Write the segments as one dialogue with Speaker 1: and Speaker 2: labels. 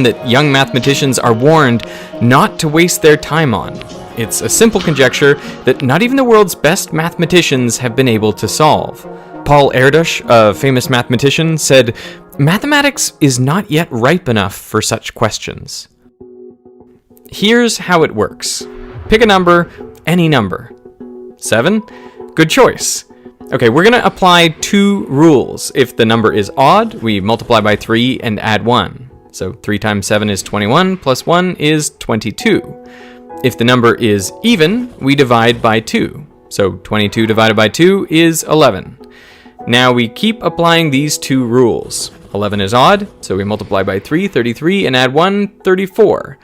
Speaker 1: that young mathematicians are warned not to waste their time on. It's a simple conjecture that not even the world's best mathematicians have been able to solve. Paul Erdős, a famous mathematician, said, "Mathematics is not yet ripe enough for such questions." Here's how it works. Pick a number, any number. 7? Good choice. Okay, we're going to apply 2 rules. If the number is odd, we multiply by 3 and add 1. So 3 times 7 is 21, plus 1 is 22. If the number is even, we divide by 2. So 22 divided by 2 is 11. Now we keep applying these 2 rules. 11 is odd, so we multiply by 3, 33, and add 1, 34.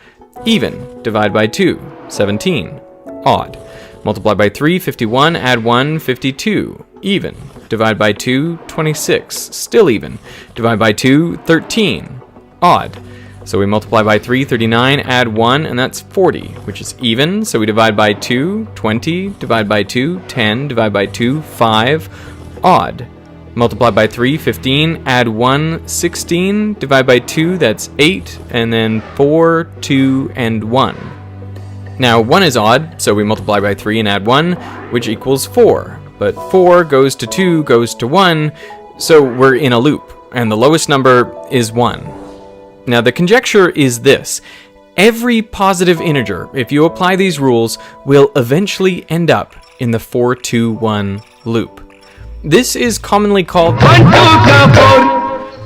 Speaker 1: Even, divide by 2, 17. Odd. Multiply by 3, 51, add 1, 52. Even, divide by 2, 26. Still even. Divide by 2, 13. Odd. So we multiply by 3, 39, add 1, and that's 40, which is even. So we divide by 2, 20, divide by 2, 10, divide by 2, 5. Odd. Multiply by 3, 15, add 1, 16, divide by 2, that's 8, and then 4, 2, and 1. Now 1 is odd, so we multiply by 3 and add 1, which equals 4. But 4 goes to 2 goes to 1, so we're in a loop, and the lowest number is 1. Now the conjecture is this. Every positive integer, if you apply these rules, will eventually end up in the 4-2-1 loop. This is commonly called
Speaker 2: 1 2 ka 4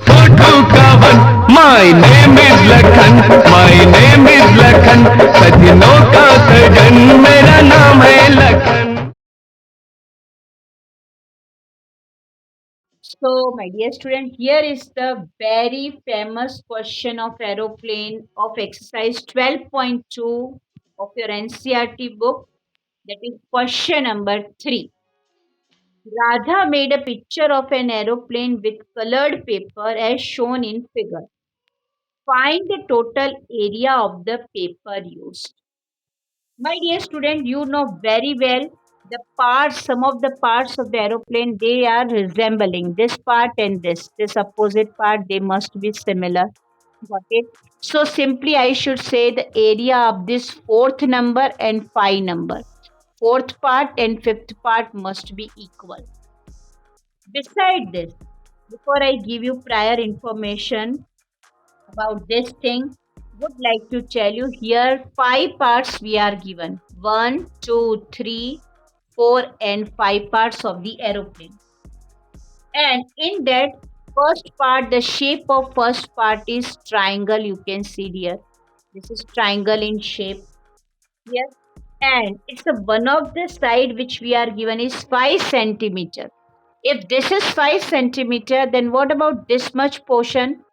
Speaker 2: 4 2 ka 1. My name is Lakhan. My name is Lakhan. Sajno ka sajan mera naam hai Lakhan.
Speaker 3: So, my dear student, here is the very famous question of aeroplane of exercise 12.2 of your NCRT book. That is question number 3. Radha made a picture of an aeroplane with colored paper as shown in figure. Find the total area of the paper used. My dear student, you know very well the parts, some of the parts of the aeroplane, they are resembling this part and this opposite part, they must be similar. Got it? So simply I should say the area of this 4th number and 5 number. 4th part and 5th part must be equal. Beside this, before I give you prior information about this thing, would like to tell you here 5 parts we are given. 1, 2, 3, 4 and 5 parts of the aeroplane. And in that first part, the shape of first part is triangle, you can see here. This is triangle in shape here. And it's a one of the side which we are given is 5 centimeter. If this is 5 centimeter, then what about this much portion?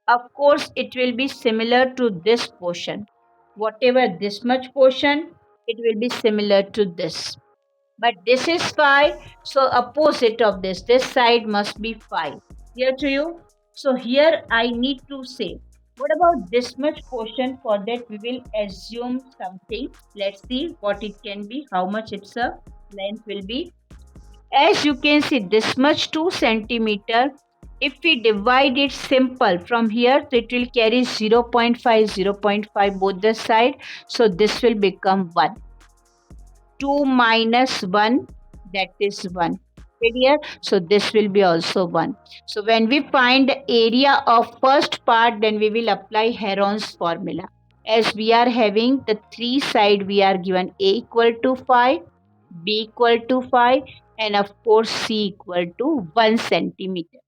Speaker 3: Of course, it will be similar to this portion. Whatever this much portion, it will be similar to this. But this is 5, so opposite of this side must be 5. Clear to you? So here I need to say, what about this much portion? For that we will assume something. Let's see what it can be, how much its a length will be. As you can see, this much 2 centimeter. If we divide it simple from here, so it will carry 0.5, 0.5 both the side. So this will become 1. 2 minus 1, that is 1. Here, so this will be also 1. So when we find the area of first part, then we will apply Heron's formula. As we are having the 3 side, we are given A equal to 5, B equal to 5, and of course C equal to 1 centimeter.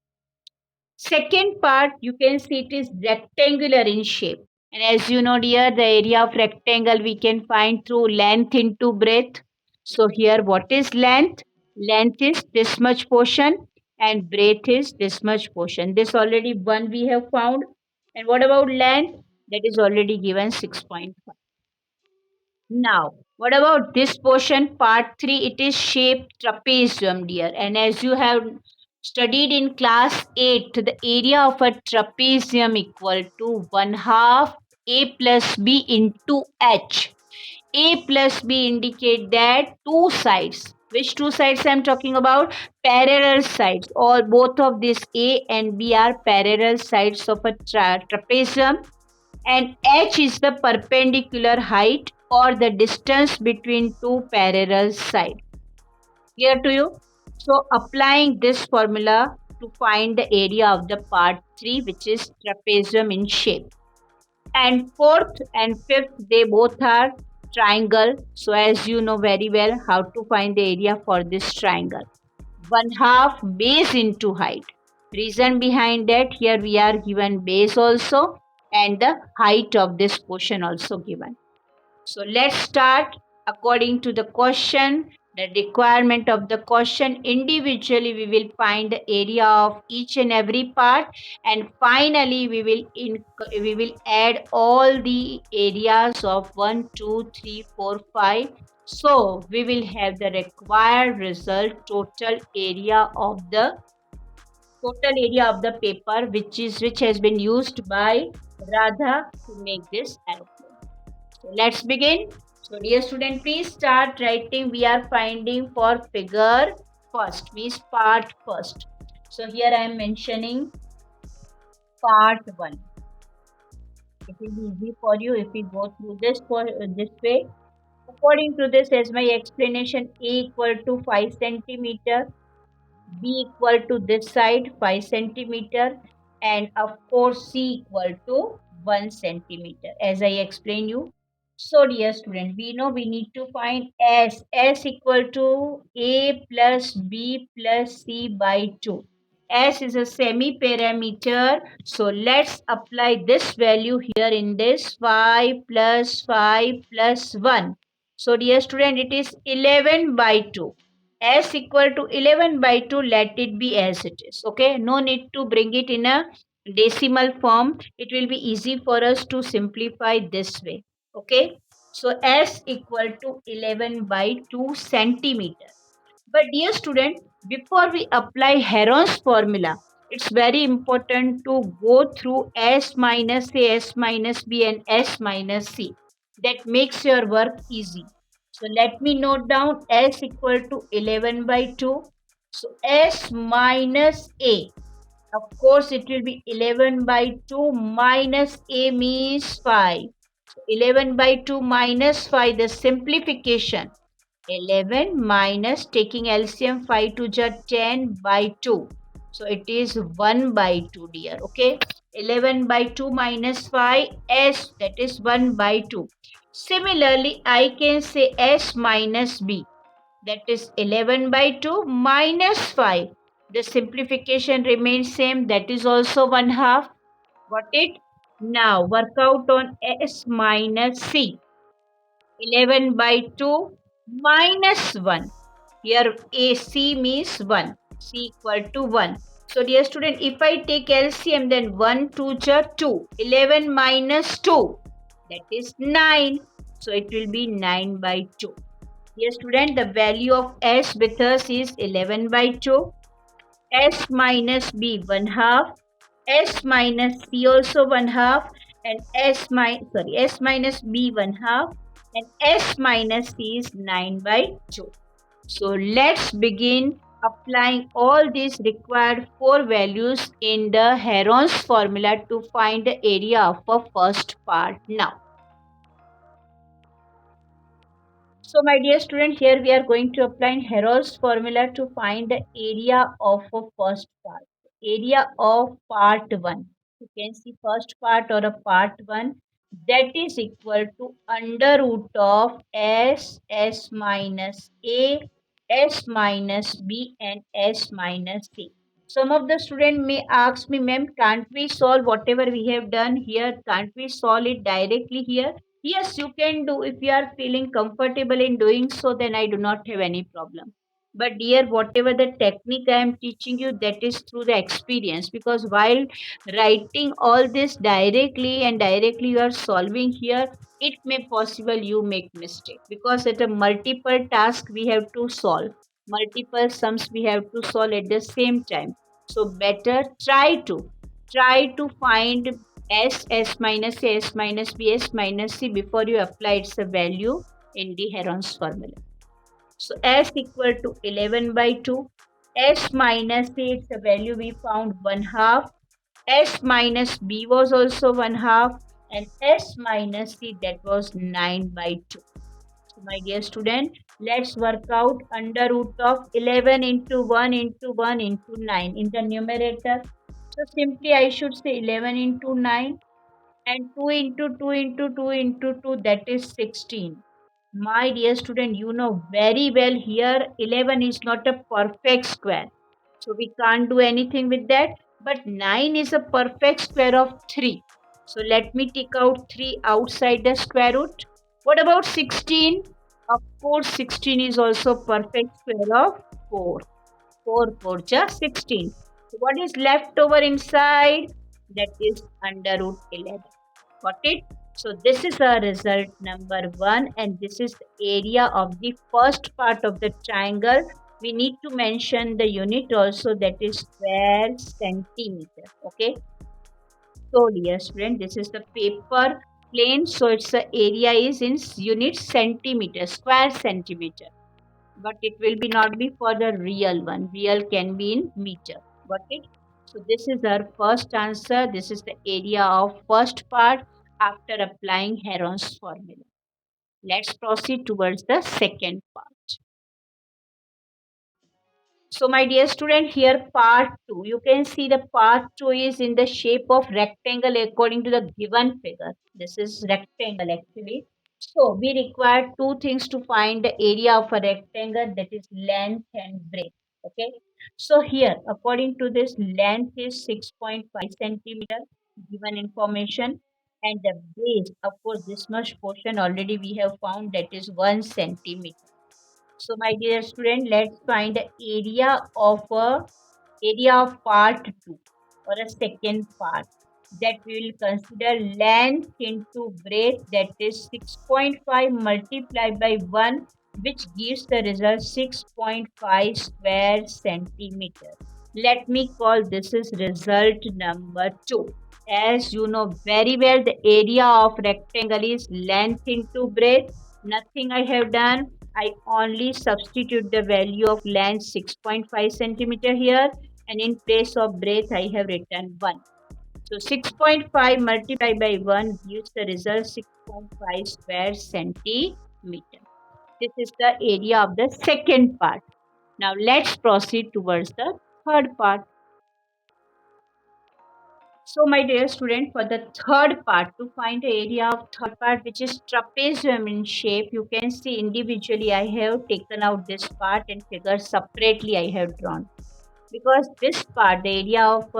Speaker 3: Second part, you can see it is rectangular in shape. And as you know dear, the area of rectangle we can find through length into breadth. So here what is length? Length is this much portion and breadth is this much portion. This already 1 we have found. And what about length? That is already given 6.5. Now, what about this portion, part 3? It is shaped trapezium, dear. And as you have studied in class 8, the area of a trapezium equal to 1/2 A plus B into H. A plus B indicate that 2 sides. Which 2 sides I am talking about? Parallel sides. Or both of these A and B are parallel sides of a trapezium. and h is the perpendicular height or the distance between two parallel sides. Clear to you? So applying this formula to find the area of the part 3, which is trapezium in shape. And fourth and fifth, they both are triangle. So as you know very well how to find the area for this triangle. 1/2 base into height. Reason behind that, here we are given base also and the height of this portion also given. So let's start according to the question, the requirement of the question. Individually, we will find the area of each and every part, and finally we will add all the areas of 1, 2, 3, 4, 5. So we will have the required result, total area of the paper, which has been used by Radha to make this aeroplane. So let's begin. So dear student, please start writing. We are finding for figure first, means part first. So here I am mentioning part 1. It will be easy for you if we go through this this way. According to this, as my explanation, A equal to 5 centimeter, B equal to this side 5 centimeter, and of course C equal to 1 centimeter, as I explained you. So dear student, we know we need to find S equal to A plus B plus C by 2. S is a semi-parameter. So let's apply this value here in this 5 plus 5 plus 1. So dear student, it is 11 by 2. S equal to 11 by 2, let it be as it is. Okay, no need to bring it in a decimal form. It will be easy for us to simplify this way. Okay, so S equal to 11 by 2 centimeter. But dear student, before we apply Heron's formula, it's very important to go through S minus A, S minus B and S minus C. That makes your work easy. So let me note down S equal to 11 by 2. So S minus A. Of course, it will be 11 by 2 minus A means 5. So 11 by 2 minus 5, the simplification. 11 minus, taking LCM, 5 to the 10 by 2. So it is 1 by 2 dear. Okay. 11 by 2 minus 5, S, that is 1 by 2. Similarly, I can say S minus B, that is 11 by 2 minus 5. The simplification remains same, that is also 1/2. Got it? Now work out on S minus C. 11 by 2 minus 1. Here AC means 1. C equal to 1. So dear student, if I take LCM, then 1 2 2. 11 minus 2, that is 9. So it will be 9 by 2. Dear student, the value of S with us is 11 by 2. S minus B 1/2. S minus C also 1/2. And S minus B 1/2. And S minus C is 9 by 2. So let's begin applying all these required 4 values in the Heron's formula to find the area of a first part now. So my dear student, here we are going to apply Heron's formula to find the area of a first part. Area of part 1. You can see first part or a part 1, that is equal to under root of S minus A, S minus B and S minus C. Some of the students may ask me, ma'am, can't we solve whatever we have done here? Can't we solve it directly here? Yes, you can do. If you are feeling comfortable in doing so, then I do not have any problem. But dear, whatever the technique I am teaching you, that is through the experience, because while writing all this directly you are solving here, it may possible you make mistake, because at a multiple task we have to solve, multiple sums we have to solve at the same time. So better try to find S minus A, S minus B, S minus C before you apply its value in the Heron's formula. So S equal to 11 by 2. S minus A, its value we found 1/2. S minus B was also 1/2. and S minus C, that was 9 by 2. So my dear student, let's work out under root of 11 into 1 into 1 into 9 in the numerator. So simply I should say 11 into 9 and 2 into 2 into 2 into 2, that is 16. My dear student, you know very well here 11 is not a perfect square. So we can't do anything with that. But 9 is a perfect square of 3. So let me take out 3 outside the square root. What about 16? Of course, 16 is also perfect square of 4. 4 4 just 16. So what is left over inside? That is under root 11. Got it? So this is our result number 1, and this is the area of the first part of the triangle. We need to mention the unit also, that is square centimeter. Okay. So dear student, this is the paper plane. So its area is in unit centimeter, square centimeter. But it will be not be for the real one. Real can be in meter. Got it? So this is our first answer. This is the area of first part after applying Heron's formula. Let's proceed towards the second part. So my dear student, here part 2. You can see the part 2 is in the shape of rectangle according to the given figure. This is rectangle actually. So we require two things to find the area of a rectangle, that is length and breadth. Okay. So here according to this, length is 6.5 centimeter given information, and the base, of course this much portion already we have found, that is 1 centimeter. So my dear student, let's find the area of part 2 or a second part, that we will consider length into breadth, that is 6.5 multiplied by 1, which gives the result 6.5 square centimeter. Let me call this is result number 2. As you know very well, the area of rectangle is length into breadth. Nothing I have done. I only substitute the value of length 6.5 centimeter here, and in place of breadth I have written 1. So 6.5 multiplied by 1 gives the result 6.5 square centimeter. This is the area of the second part. Now let's proceed towards the third part. So my dear student, for the third part, to find the area of third part, which is trapezium in shape, you can see individually I have taken out this part and figure separately I have drawn. Because this part, the area of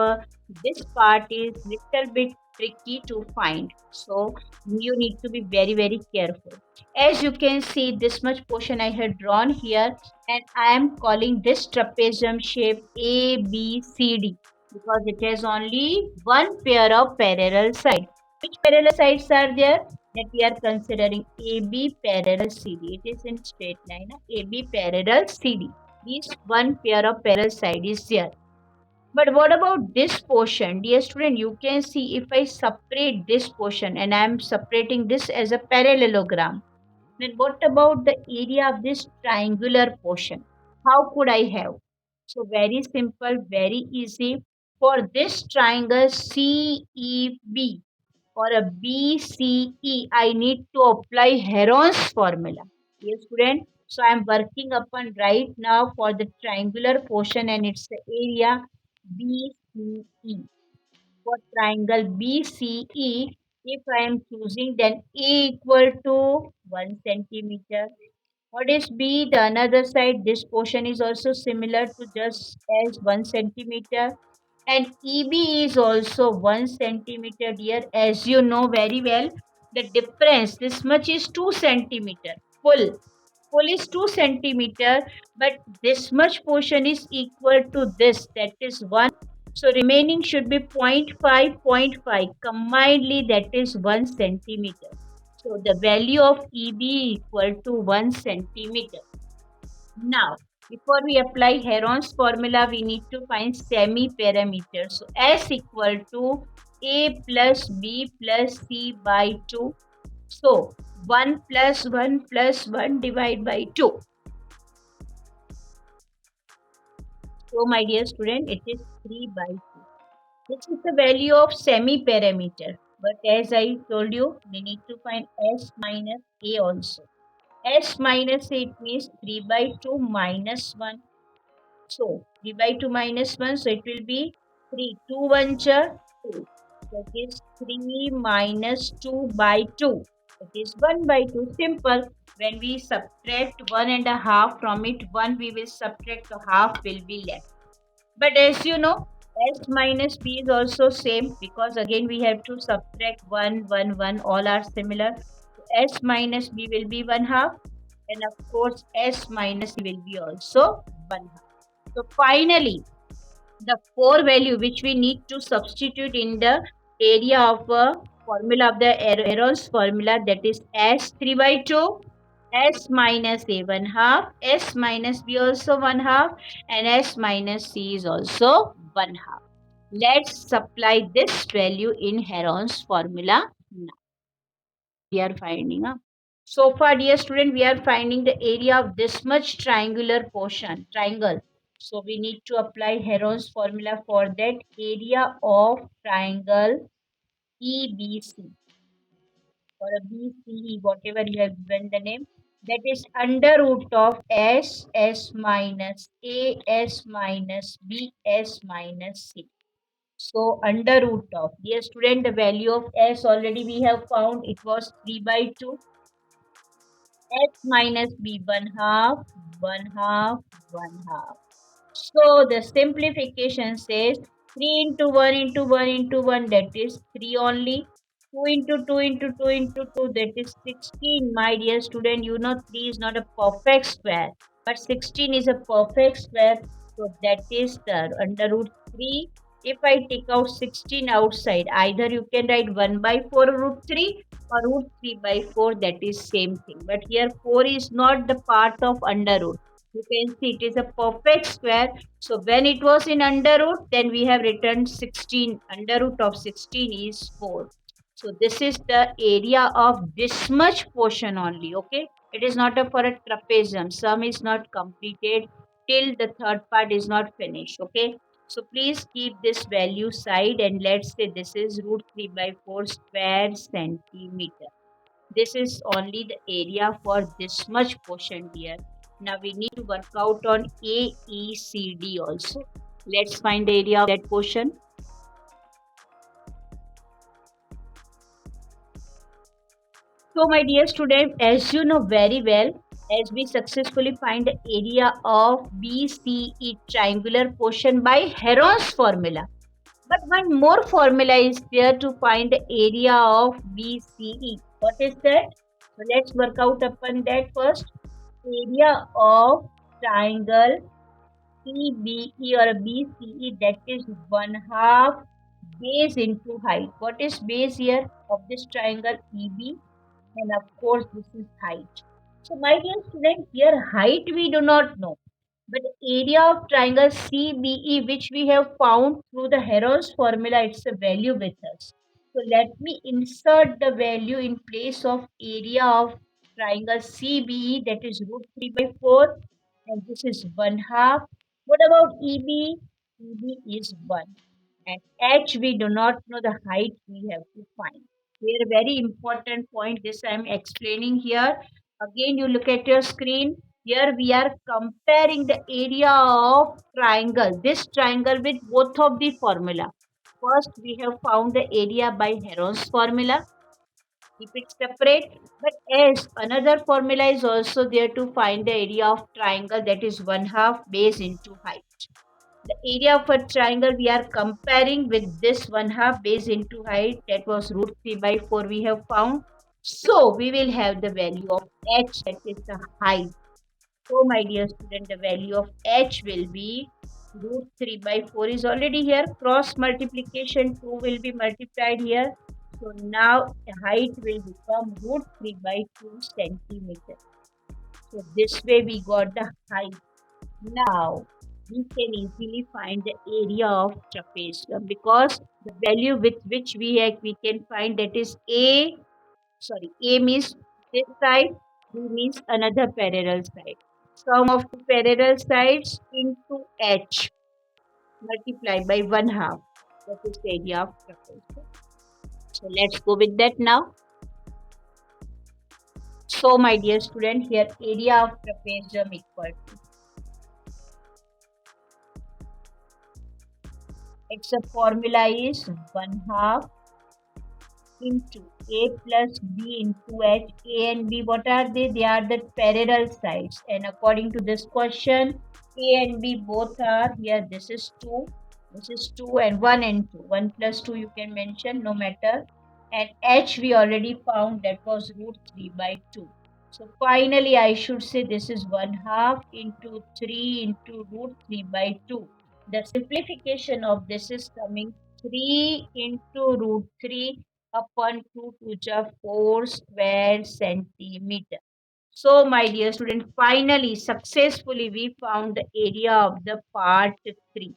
Speaker 3: this part is little bit tricky to find. So you need to be very, very careful. As you can see, this much portion I have drawn here, and I am calling this trapezium shape A, B, C, D, because it has only one pair of parallel sides. Which parallel sides are there? That we are considering AB parallel CD. It is in straight line. AB parallel CD. This one pair of parallel side is there. But what about this portion? Dear student, you can see if I separate this portion and I am separating this as a parallelogram, then what about the area of this triangular portion? How could I have? So very simple, very easy. For this triangle CEB or a BCE, I need to apply Heron's formula. Yes, student. So I am working upon right now for the triangular portion and its area BCE. For triangle BCE, if I am choosing, then A equal to 1 centimeter. What is B? The another side, this portion is also similar to just as 1 centimeter. And EB is also 1 centimeter here. As you know very well, the difference, this much is 2 centimeter. Full. Full is 2 centimeter, but this much portion is equal to this, that is 1. So remaining should be 0.5, 0.5. Combinedly, that is 1 centimeter. So the value of EB equal to 1 centimeter. Now, before we apply Heron's formula, we need to find semi-parameter. So S equal to A plus B plus C by 2. So 1 plus 1 plus 1 divided by 2. So my dear student, it is 3 by 2. This is the value of semi-parameter. But as I told you, we need to find S minus A also. S minus A, it means 3 by 2 minus 1. So 3 by 2 minus 1, so it will be 3. 2 1 jar 2. That is 3 minus 2 by 2. That is 1 by 2. Simple. When we subtract 1.5 from it, 1 we will subtract, so half will be left. But as you know, S minus B is also same, because again we have to subtract 1, 1, 1, all are similar. So S minus B will be 1 half, and of course S minus C will be also 1 half. So finally, the 4 value which we need to substitute in the area of a formula of the Heron's formula, that is S 3 by 2, S minus A 1 half, S minus B also 1 half, and S minus C is also 1 half. Let's supply this value in Heron's formula now. We are finding so far, dear student, we are finding the area of this much triangular portion, triangle. So we need to apply Heron's formula for that area of triangle EBC, or a BCE, whatever you have given the name. That is under root of S minus A, S minus B, S minus C. So under root of, dear student, the value of S already we have found, it was 3 by 2. X minus B 1 half, 1 half, 1 half. So the simplification says 3 into 1 into 1 into 1, that is 3 only. 2 into 2 into 2 into 2, that is 16. My dear student, you know 3 is not a perfect square, but 16 is a perfect square. So that is the under root 3. If I take out 16 outside, either you can write 1 by 4 root 3 or root 3 by 4, that is same thing. But here 4 is not the part of under root. You can see it is a perfect square. So when it was in under root, then we have written 16. Under root of 16 is 4. So this is the area of this much portion only. Okay, it is not for a trapezium. Sum is not completed till the third part is not finished. Okay, so please keep this value side, and let's say this is root 3 by 4 square centimeter. This is only the area for this much portion here. Now we need to work out on AECD also. Let's find the area of that portion. So my dear student, as you know very well, as we successfully find the area of BCE triangular portion by Heron's formula. But one more formula is there to find the area of BCE. What is that? So let's work out upon that first. Area of triangle CBE or BCE, that is 1 half base into height. What is base here of this triangle EB? And of course, this is height. So, my dear student, here height we do not know, but area of triangle CBE, which we have found through the Heron's formula, it's a value with us. So, let me insert the value in place of area of triangle CBE, that is root 3 by 4, and this is 1 half. What about EB? EB is 1. And H, we do not know the height, we have to find. Here, very important point, this I am explaining here. Again, you look at your screen. Here we are comparing the area of triangle, this triangle, with both of the formula. First, we have found the area by Heron's formula. Keep it separate. But as another formula is also there to find the area of triangle, that is 1 half base into height. The area of a triangle we are comparing with this 1 half base into height, that was root 3 by 4 we have found. So we will have the value of h, that is the height. So my dear student, the value of h will be root 3 by 4 is already here. Cross multiplication 2 will be multiplied here. So now the height will become root 3 by 2 centimeter. So this way we got the height. Now we can easily find the area of trapezium, because the value with which we can find, that is A, sorry, A means this side, B means another parallel side. Sum of two parallel sides into H multiplied by 1 half. That is the area of trapezium. So let's go with that now. So my dear student, here area of trapezium equal to, its a formula is 1/2 into A plus B into H. A and B, what are they? They are the parallel sides. And according to this question, A and B both are here. This is 2. This is 2 and 1 and 2. 1 plus 2 you can mention, no matter. And H we already found, that was root 3 by 2. So finally I should say this is 1/2 into 3 into root 3 by 2. The simplification of this is coming 3 into root 3 upon 2 to the 4 square centimeter. So my dear student, finally successfully we found the area of the part 3.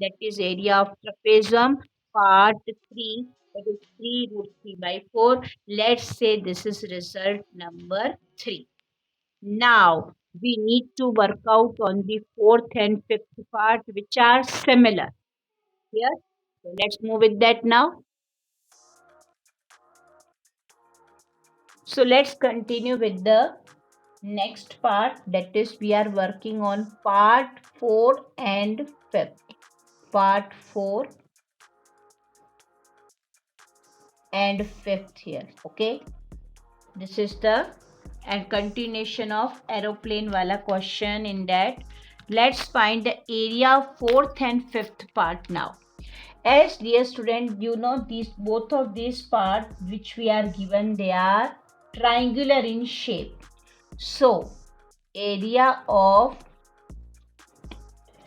Speaker 3: That is area of trapezium part 3. That is 3 root 3 by 4. Let's say this is result number 3. Now we need to work out on the fourth and fifth part, which are similar here. So let's move with that now. So let's continue with the next part, that is we are working on part 4 and 5th. Part 4 and 5th here. Okay. This is the and continuation of aeroplane wala question in that. Let's find the area of 4th and 5th part now. As dear student, you know these both of these parts which we are given, they are triangular in shape. So area of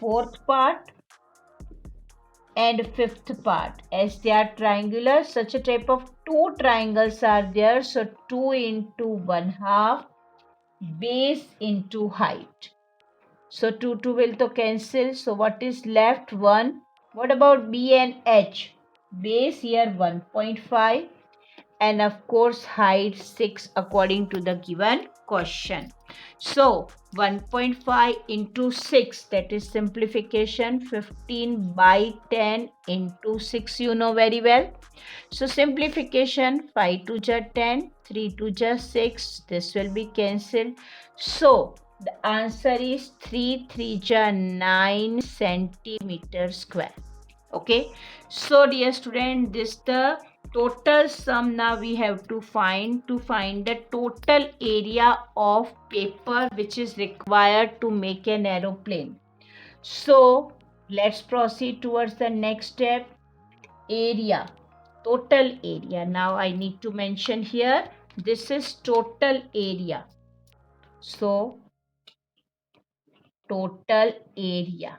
Speaker 3: 4th part and 5th part, as they are triangular, such a type of two triangles are there. So 2 into 1/2 base into height. So 2 will to cancel. So what is left? 1. What about B and H? Base here 1.5 and of course height 6 according to the given question. So 1.5 into 6, that is simplification, 15 by 10 into 6, you know very well. So simplification, 5 to the 10, 3 to the 6, this will be cancelled. So the answer is 3 3 9 centimeter square. Okay. So dear student, this the total sum now we have to find the total area of paper which is required to make an aeroplane. So let's proceed towards the next step. Area, total area. Now I need to mention here, this is total area. So total area,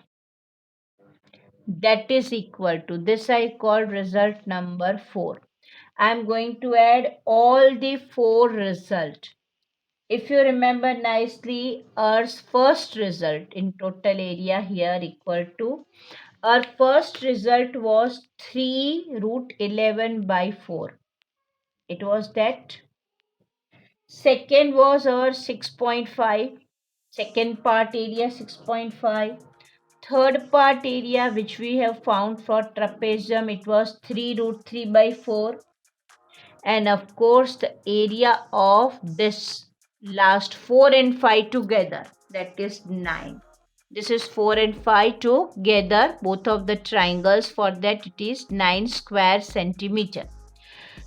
Speaker 3: that is equal to, this I call result number 4. I am going to add all the 4 result. If you remember nicely, Earth's first result in total area here equal to, our first result was 3 root 11 by 4. It was that. Second was our 6.5. Second part area 6.5. Third part area which we have found for trapezium, it was 3 root 3 by 4. And of course the area of this last 4 and 5 together, that is 9. This is 4 and 5 together, both of the triangles, for that it is 9 square centimeter.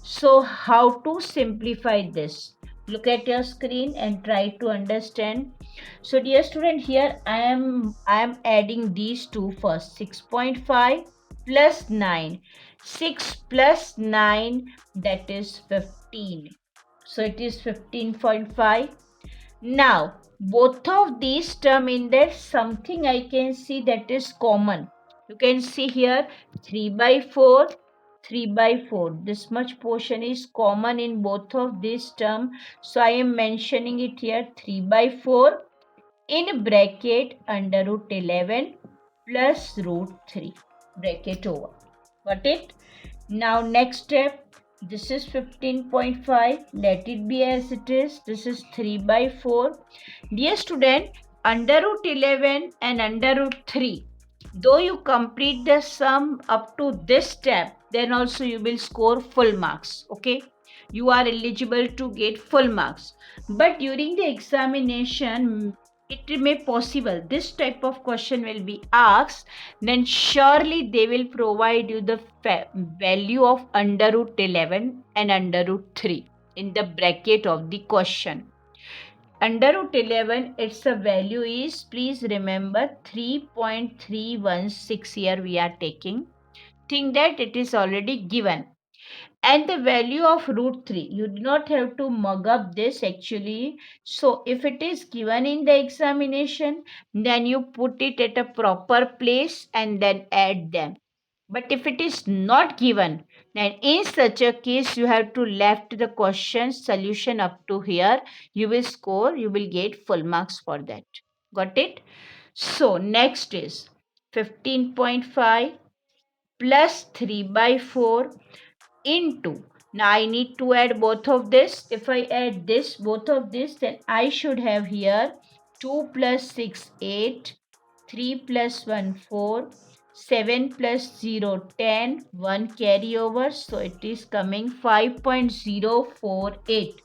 Speaker 3: So how to simplify this? Look at your screen and try to understand. So dear student, here I am adding these two first. 6.5 plus 9. 6 plus 9, that is 15. So it is 15.5. Now both of these term in there, something I can see that is common. You can see here 3 by 4. 3 by 4, this much portion is common in both of these term. So I am mentioning it here, 3 by 4 in bracket under root 11 plus root 3, bracket over. Got it? Now next step, this is 15.5, let it be as it is. This is 3 by 4. Dear student, under root 11 and under root 3, though you complete the sum up to this step, then also you will score full marks. Okay, you are eligible to get full marks. But during the examination, it may possible this type of question will be asked, then surely they will provide you the value of under root 11 and under root 3 in the bracket of the question. Under root 11, its a value is, please remember, 3.316 here we are taking. Think that it is already given. And the value of root 3, you do not have to mug up this actually. So if it is given in the examination, then you put it at a proper place and then add them. But if it is not given, then in such a case you have to left the question solution up to here. You will score, you will get full marks for that. Got it? So next is 15.5 plus 3 by 4 into, now I need to add both of this. If I add this, both of this, then I should have here 2 plus 6, 8, 3 plus 1, 4, 7 plus 0, 10, 1 carry over. So it is coming 5.048.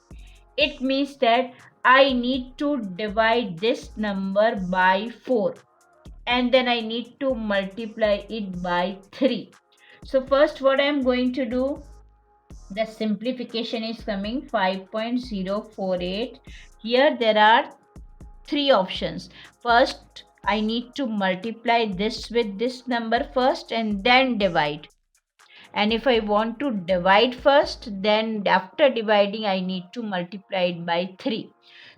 Speaker 3: It means that I need to divide this number by 4 and then I need to multiply it by 3. So first what I am going to do, the simplification is coming 5.048. Here there are three options. First, I need to multiply this with this number first and then divide. And if I want to divide first, then after dividing, I need to multiply it by 3.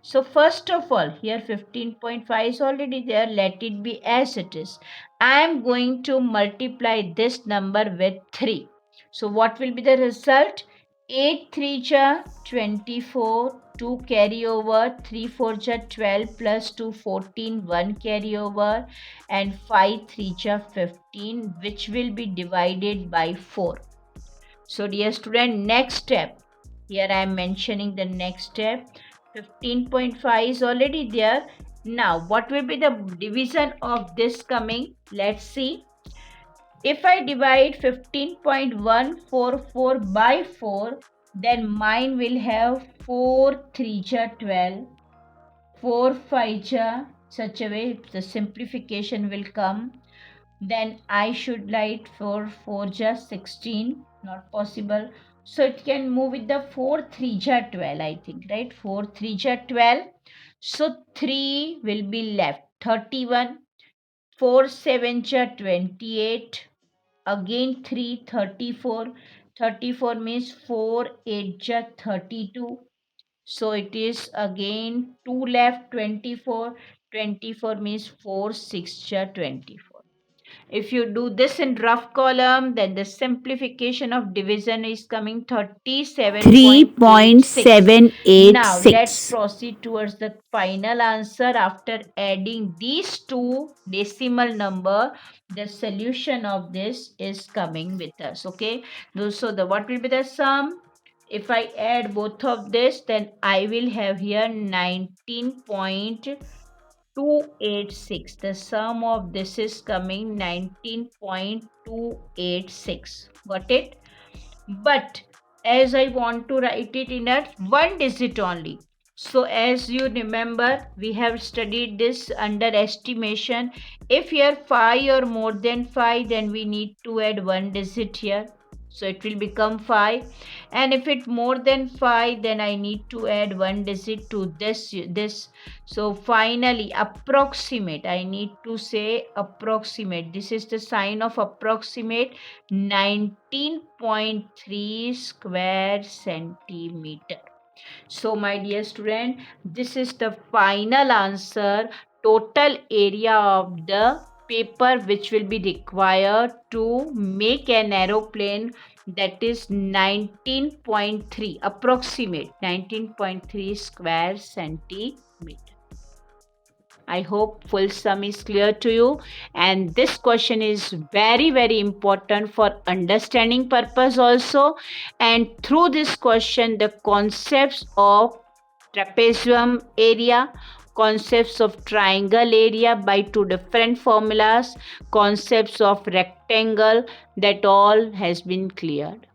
Speaker 3: So first of all, here 15.5 is already there. Let it be as it is. I am going to multiply this number with 3. So what will be the result? 8 3 ja 24, 2 carry over, 3 4 ja 12 plus 2 14, 1 carry over, and 5 3 ja 15, which will be divided by 4. So dear student, next step, here I am mentioning the next step. 15.5 is already there. Now what will be the division of this coming? Let's see. If I divide 15.144 by 4, then mine will have 4 3 ja 12, 4 5 ja, such a way the simplification will come. Then I should write 4 4 ja 16, not possible. So it can move with the 4 3 ja 12, I think, right? 4 3 ja 12. So 3 will be left, 31, 4 7 ja 28, again 3 34, 34 means 4 8 ja 32. So it is again 2 left, 24, 24 means 4 6 ja 24. If you do this in rough column, then the simplification of division is coming 37.86. Now let's proceed towards the final answer. After adding these two decimal number, the solution of this is coming with us. Okay. So what will be the sum? If I add both of this, then I will have here 19.286. The sum of this is coming 19.286. Got it? But as I want to write it in a one digit only. So as you remember, we have studied this under estimation. If here 5 or more than 5, then we need to add one digit here. So it will become 5. And if it more than 5, then I need to add one digit to this. So finally, approximate. I need to say approximate. This is the sign of approximate, 19.3 square centimeter. So my dear student, this is the final answer. Total area of the paper which will be required to make an aeroplane, that is 19.3, approximate 19.3 square centimeter. I hope full sum is clear to you, and this question is very important for understanding purpose also. And through this question, the concepts of trapezium area, concepts of triangle area by two different formulas, concepts of rectangle, that all has been cleared.